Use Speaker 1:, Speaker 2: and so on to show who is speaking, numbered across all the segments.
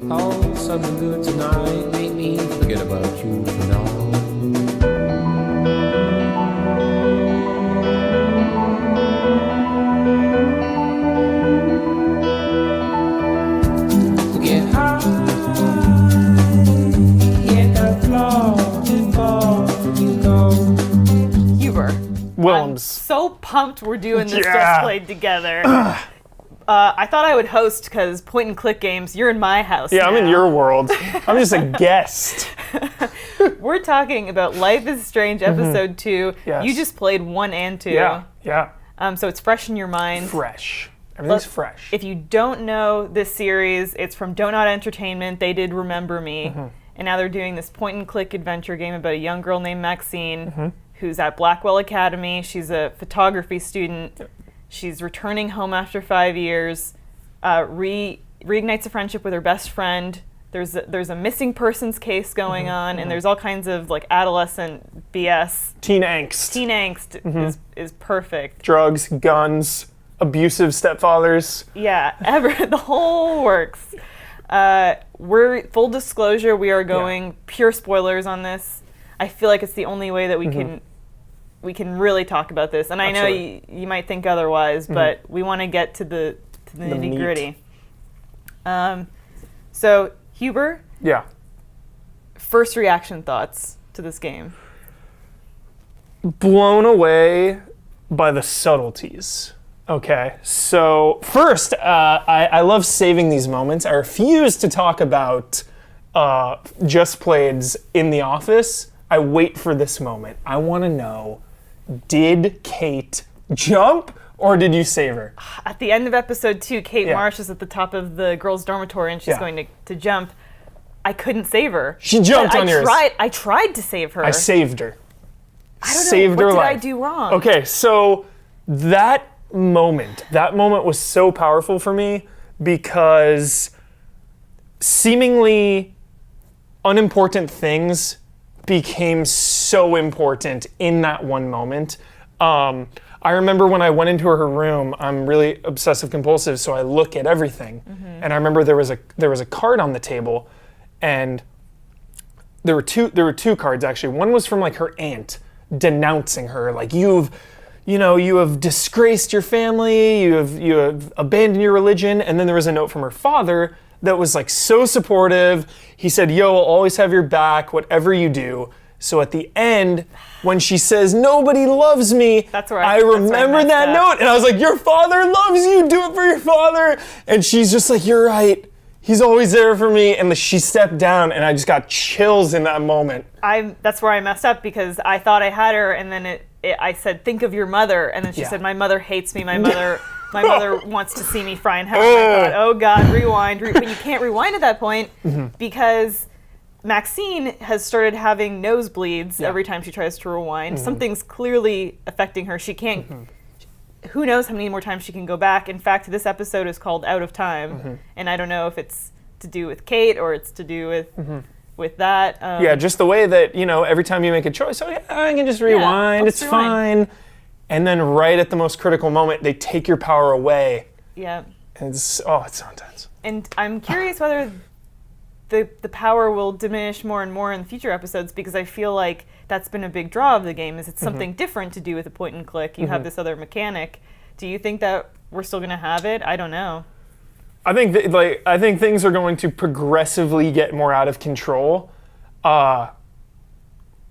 Speaker 1: Oh, something good tonight. Make me forget about you for now.
Speaker 2: Willems.
Speaker 3: I'm so pumped we're doing this
Speaker 2: Yeah.
Speaker 3: Just Played together. I thought I would host because point and click games, you're in my house.
Speaker 2: Yeah,
Speaker 3: now.
Speaker 2: I'm in your world. I'm just a guest.
Speaker 3: We're talking about Life is Strange episode 2.
Speaker 2: Yes.
Speaker 3: You just played 1 and 2.
Speaker 2: Yeah.
Speaker 3: So it's fresh in your mind.
Speaker 2: Fresh. Everything's fresh.
Speaker 3: If you don't know this series, it's from Donut Entertainment. They did Remember Me. And now they're doing this point and click adventure game about a young girl named Maxine who's at Blackwell Academy. She's a photography student.
Speaker 2: Yep.
Speaker 3: She's returning home after 5 years, reignites a friendship with her best friend. There's a missing persons case going on, and there's all kinds of like adolescent BS.
Speaker 2: Teen angst.
Speaker 3: Teen angst is perfect.
Speaker 2: Drugs, guns, abusive stepfathers.
Speaker 3: Yeah, the whole works. We're full disclosure. We are going pure spoilers on this. I feel like it's the only way that we can really talk about this. And I know you might think otherwise, but we want to get to the nitty gritty. So Huber.
Speaker 2: Yeah.
Speaker 3: First reaction thoughts to this game.
Speaker 2: Blown away by the subtleties. Okay, so first, I love saving these moments. I refuse to talk about Just Played's in the office. I wait for this moment. I want to know, did Kate jump or did you save her?
Speaker 3: At the end of episode 2, Kate Marsh is at the top of the girls' dormitory and she's going to jump. I couldn't save her.
Speaker 2: She jumped on yours.
Speaker 3: I tried to save her.
Speaker 2: I saved her.
Speaker 3: I don't
Speaker 2: Saved
Speaker 3: know.
Speaker 2: her
Speaker 3: What did
Speaker 2: life.
Speaker 3: I do wrong?
Speaker 2: Okay, so that moment was so powerful for me because seemingly unimportant things became so important in that one moment. I remember when I went into her room, I'm really obsessive compulsive, so I look at everything. And I remember there was a card on the table, and there were two cards actually. One was from like her aunt denouncing her, like you have disgraced your family, you have abandoned your religion. And then there was a note from her father that was like so supportive. He said, "Yo, I'll always have your back, whatever you do." So at the end, when she says, "Nobody loves me," I remember that note, and I was like, "Your father loves you, do it for your father." And she's just like, "You're right. He's always there for me." And she stepped down, and I just got chills in that moment.
Speaker 3: That's where I messed up because I thought I had her, and then I said, "Think of your mother," and then she said, "My mother hates me. My mother wants to see me fry in hell." And I thought, "Oh God, rewind!" But you can't rewind at that point because Maxine has started having nosebleeds every time she tries to rewind. Something's clearly affecting her. She can't. Who knows how many more times she can go back. In fact, this episode is called Out of Time, and I don't know if it's to do with Kate or it's to do with that.
Speaker 2: Yeah, just the way that, every time you make a choice, I can just rewind, it's fine. And then right at the most critical moment, they take your power away.
Speaker 3: Yeah.
Speaker 2: And it's so intense.
Speaker 3: And I'm curious whether the power will diminish more and more in future episodes because I feel like that's been a big draw of the game is it's something different to do with a point and click. You have this other mechanic. Do you think that we're still going to have it? I don't know.
Speaker 2: I think things are going to progressively get more out of control.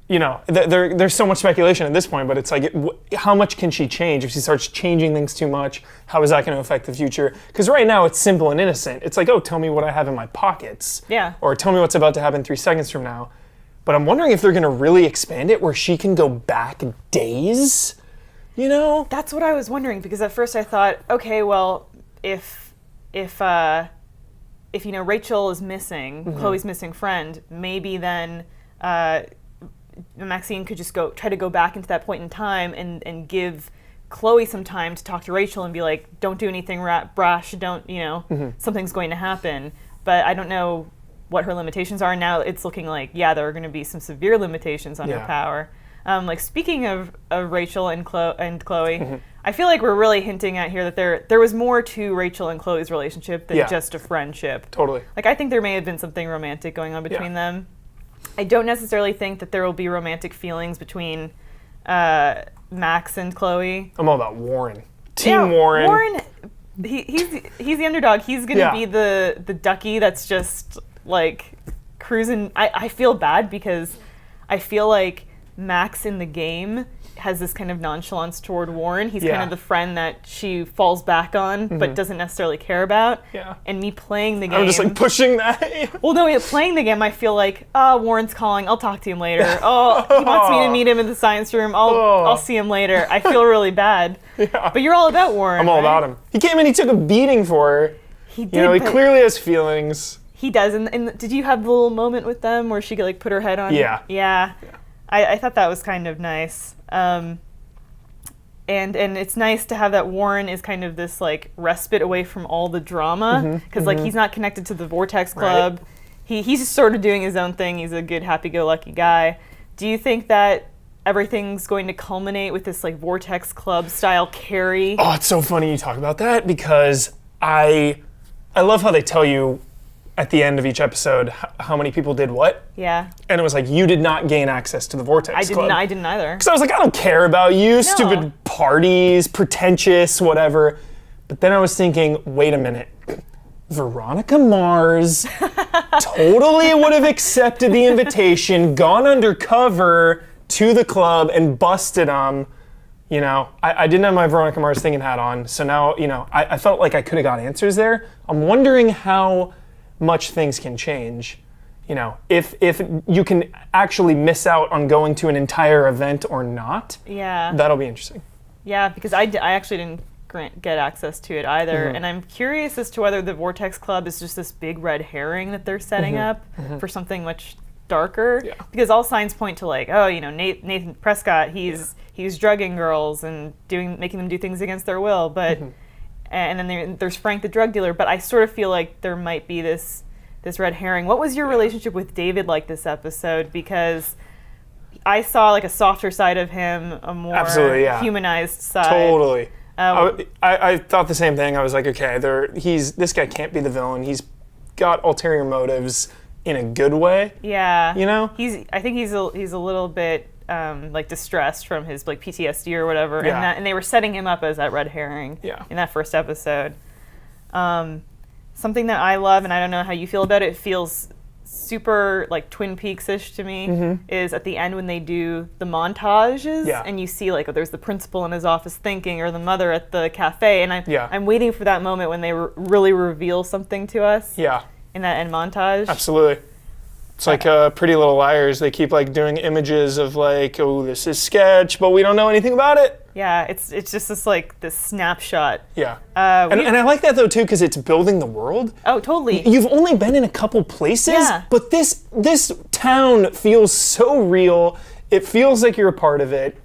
Speaker 2: There's so much speculation at this point, but it's like, how much can she change? If she starts changing things too much, how is that going to affect the future? Because right now it's simple and innocent. It's like, oh, tell me what I have in my pockets.
Speaker 3: Yeah.
Speaker 2: Or tell me what's about to happen 3 seconds from now. But I'm wondering if they're going to really expand it where she can go back days,
Speaker 3: That's what I was wondering because at first I thought, okay, well, if Rachel is missing, Chloe's missing friend, maybe then Maxine could just try to go back into that point in time and give Chloe some time to talk to Rachel and be like, don't do anything brash, don't, something's going to happen. But I don't know what her limitations are. Now it's looking like, there are going to be some severe limitations on her power. Speaking of Rachel and Chloe, I feel like we're really hinting at here that there was more to Rachel and Chloe's relationship than just a friendship.
Speaker 2: Totally.
Speaker 3: Like, I think there may have been something romantic going on between them. I don't necessarily think that there will be romantic feelings between Max and Chloe.
Speaker 2: I'm all about Warren. Team Warren.
Speaker 3: Warren, he's the underdog. He's going to be the ducky that's just, like, cruising. I feel bad because I feel like Max in the game has this kind of nonchalance toward Warren. He's kind of the friend that she falls back on, but doesn't necessarily care about.
Speaker 2: Yeah.
Speaker 3: And me playing the game.
Speaker 2: I'm just like pushing that.
Speaker 3: Well, no, playing the game, I feel like, Warren's calling. I'll talk to him later. He wants me to meet him in the science room. I'll see him later. I feel really bad.
Speaker 2: Yeah.
Speaker 3: But you're all about Warren.
Speaker 2: I'm all about him. He came in, he took a beating for her.
Speaker 3: He did.
Speaker 2: He clearly has feelings.
Speaker 3: He does. And did you have the little moment with them where she could, like, put her head on?
Speaker 2: Yeah.
Speaker 3: Yeah. I thought that was kind of nice. And it's nice to have that Warren is kind of this, like, respite away from all the drama, because like he's not connected to the Vortex Club. Right. He's just sort of doing his own thing. He's a good, happy-go-lucky guy. Do you think that everything's going to culminate with this, like, Vortex Club style carry?
Speaker 2: Oh, it's so funny you talk about that, because I love how they tell you at the end of each episode how many people did what.
Speaker 3: Yeah.
Speaker 2: And it was like, you did not gain access to the Vortex Club.
Speaker 3: I didn't either.
Speaker 2: Because I was like, I don't care about you, stupid parties, pretentious, whatever. But then I was thinking, wait a minute. Veronica Mars totally would have accepted the invitation, gone undercover to the club and busted them. You know, I didn't have my Veronica Mars thinking hat on, so now, you know, I felt like I could have got answers there. I'm wondering how much things can change. You know, if you can actually miss out on going to an entire event or not.
Speaker 3: Yeah.
Speaker 2: That'll be interesting.
Speaker 3: Yeah, because I actually didn't get access to it either, and I'm curious as to whether the Vortex Club is just this big red herring that they're setting up for something much darker. Yeah. Because all signs point to, like, oh, you know, Nathan Prescott, he's drugging girls and making them do things against their will, but and then there's Frank the drug dealer. But I sort of feel like there might be this red herring. What was your relationship with David like this episode? Because I saw, like, a softer side of him, a more humanized side.
Speaker 2: Totally. I thought the same thing. I was like, okay, this guy can't be the villain. He's got ulterior motives in a good way. Yeah. You know?
Speaker 3: I think he's a little bit like distressed from his, like, PTSD or whatever. Yeah. And they were setting him up as that red herring in that first episode. Something that I love, and I don't know how you feel about it, feels super, like, Twin Peaks-ish to me, is at the end when they do the montages, and you see, like, there's the principal in his office thinking, or the mother at the cafe, and I'm waiting for that moment when they really reveal something to us in that end montage.
Speaker 2: Absolutely. It's like Pretty Little Liars. They keep, like, doing images of, like, oh, this is sketch, but we don't know anything about it.
Speaker 3: Yeah, it's just this, like, this snapshot.
Speaker 2: Yeah. And I like that, though, too, because it's building the world.
Speaker 3: Oh, totally.
Speaker 2: You've only been in a couple places, but this town feels so real. It feels like you're a part of it.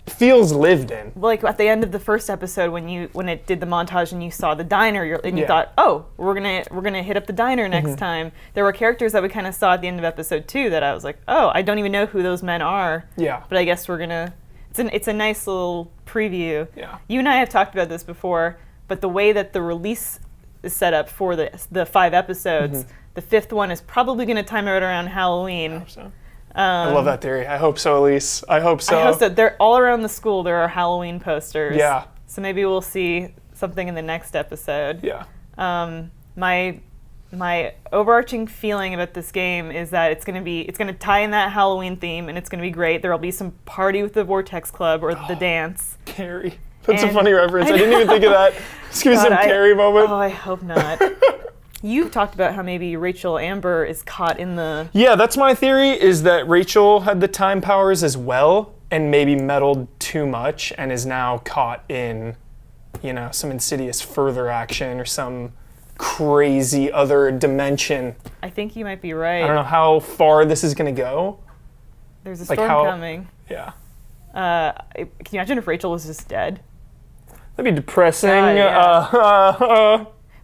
Speaker 2: It feels lived in.
Speaker 3: Like, at the end of the first episode, when it did the montage and you saw the diner, you thought, oh, we're gonna hit up the diner next time. There were characters that we kind of saw at the end of episode 2 that I was like, oh, I don't even know who those men are. Yeah. But I guess we're gonna. It's a nice little preview. Yeah. You and I have talked about this before, but the way that the release is set up for the 5 episodes, the 5th one is probably going to time out around Halloween.
Speaker 2: I hope so. I love that theory. I hope so, Elise. I hope so.
Speaker 3: I hope so. They're all around the school. There are Halloween posters. Yeah. So maybe we'll see something in the next episode. Yeah. My overarching feeling about this game is that it's gonna tie in that Halloween theme, and it's gonna be great. There'll be some party with the Vortex Club or the dance.
Speaker 2: Carrie. That's a funny reference. I didn't even think of that. Just give me some Carrie moment.
Speaker 3: Oh, I hope not. You've talked about how maybe Rachel Amber is caught in the...
Speaker 2: Yeah, that's my theory, is that Rachel had the time powers as well, and maybe meddled too much, and is now caught in, you know, some insidious further action or some crazy other dimension.
Speaker 3: I think you might be right.
Speaker 2: I don't know how far this is going to go.
Speaker 3: There's a storm coming.
Speaker 2: Yeah.
Speaker 3: Can you imagine if Rachel was just dead?
Speaker 2: That'd be depressing.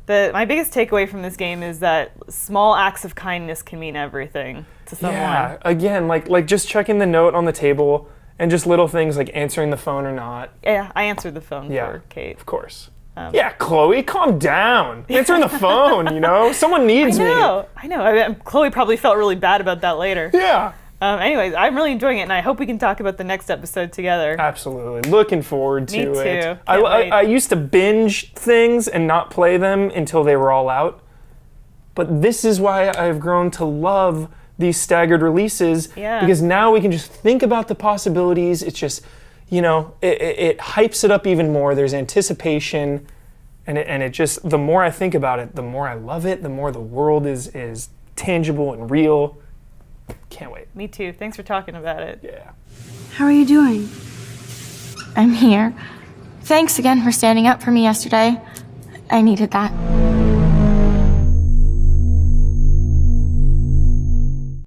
Speaker 3: My biggest takeaway from this game is that small acts of kindness can mean everything to someone.
Speaker 2: Yeah, again, like just checking the note on the table And just little things like answering the phone or not.
Speaker 3: Yeah, I answered the phone
Speaker 2: Yeah,
Speaker 3: for Kate.
Speaker 2: of course. Yeah, Chloe, calm down. Answering the phone, you know? Someone needs me.
Speaker 3: I know. I mean, Chloe probably felt really bad about that later.
Speaker 2: Yeah.
Speaker 3: Anyways, I'm really enjoying it, and I hope we can talk about the next episode together.
Speaker 2: Absolutely. Looking forward to
Speaker 3: Me too.
Speaker 2: it.
Speaker 3: Can't
Speaker 2: I
Speaker 3: wait.
Speaker 2: used to binge things and not play them until they were all out. But this is why I've grown to love these staggered releases.
Speaker 3: Yeah.
Speaker 2: Because now we can just think about the possibilities. It's just, you know, it hypes it up even more. There's anticipation. And it just, the more I think about it, the more I love it, the more the world is tangible and real. Can't wait.
Speaker 3: Me too. Thanks for talking about it.
Speaker 2: Yeah.
Speaker 4: How are you doing?
Speaker 5: I'm here. Thanks again for standing up for me yesterday. I needed that.